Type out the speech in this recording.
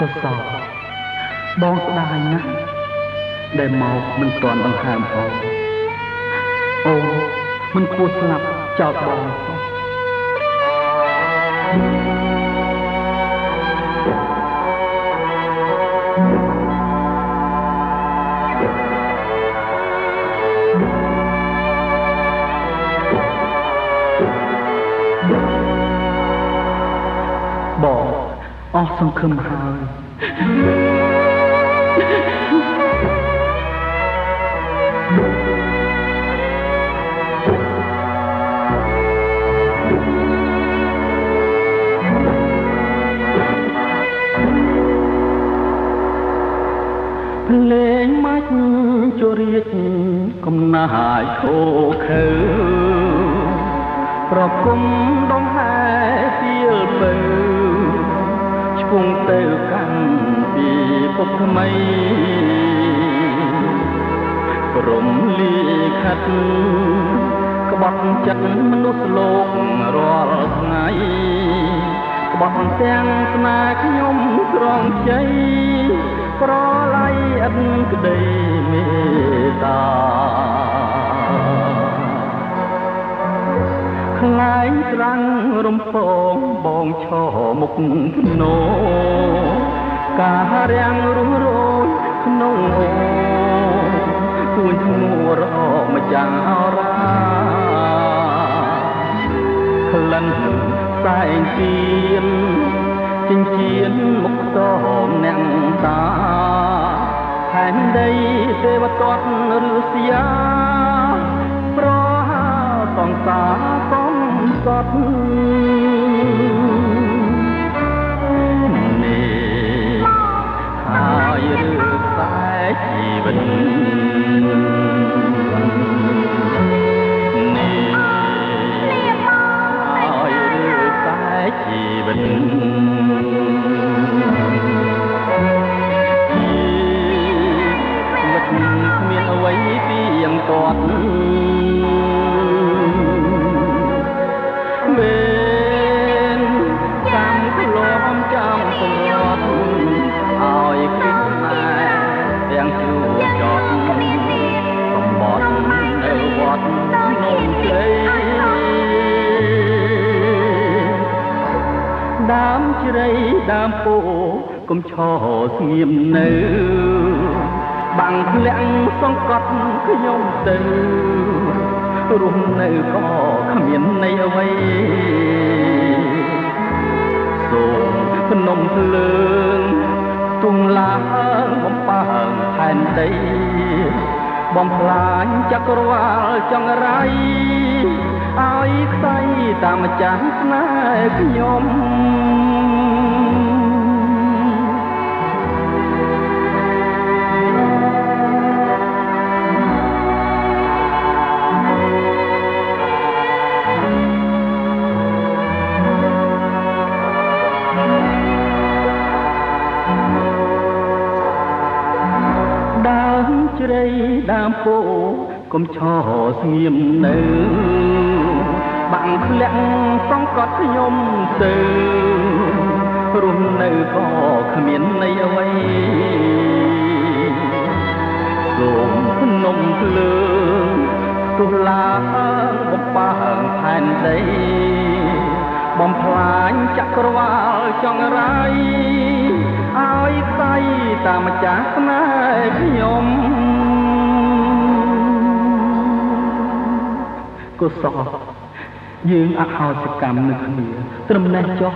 ក៏សោកបងស្ដាយណាស់ដែលមកមិនទាន់ដង្ហើមផងអូនមិនគួរស្លាប់ចោលបងសោះបងអស់សង្ឃឹមហើយភ្លេងមាច់ជរៀតកំណាយខូខើប្រគុំដងហែទៀលបើឆ្ពងទៅកាន់ពីពុកថ្មីព្រមលីខាត់ក្បត់ចិត្តមនុស្សលោករាល់ថ្ងៃក្បត់ទាំងស្នេហ៍ខ្ញុំស្រងជ័យប្រឡ័យអត់ក្តីមេត្តាខ្លាយស្រាំងរំពងបងឈរមុខភ្នោការរាំងរស់រយក្នុងអូទួញឈ្មោះរកម្ចាំងអរាក្លិនសែងជៀនចិញ្ចៀនមុខតមអ្នកតាផែនដីទេវទត្តឬសយាប្រហាសង្សារកំសត់នេះហើយឬខ្សែជីវិតជីវិតគ្មានអ្វីពីយ៉ាងទាត់មានកម្មក្លំចាំសម្រត់ឲ្យគ្មានម៉ែទាំងជួចត់កំបត់នៅវត្តនំជ័យដើមជ្រៃដើមពោកុំឈរស្ងៀមនៅបាំងធ្លាក់សង្កត់ខ្ញុំទៅរស់នៅក៏គ្មានន័យអ្វីសូមភ្នំភ្លើងទុំឡើងបំផើងផែនដីបំផ្លាញចក្រវាលចង្រៃឲ្យខ្សែតាមម្ចាស់ស្នេហ៍ខ្ញុំដើមជ្រៃដើមពោកុំឈរស្ងៀមនៅបាំងធ្លាក់សង្កត់ខ្ញុំទៅរស់នៅក៏គ្មានន័យអ្វីសូមភ្នំភ្លើងទុះឡើងបំបើងផែនដីបំផ្លាញចក្រវាលចង្រៃឲ្យខ្សែតាមម្ចាស់ស្នេហ៍ខ្ញុំកុសលយើងអហោសកម្មនឹងគ្នាត្រឹមនេះចុះ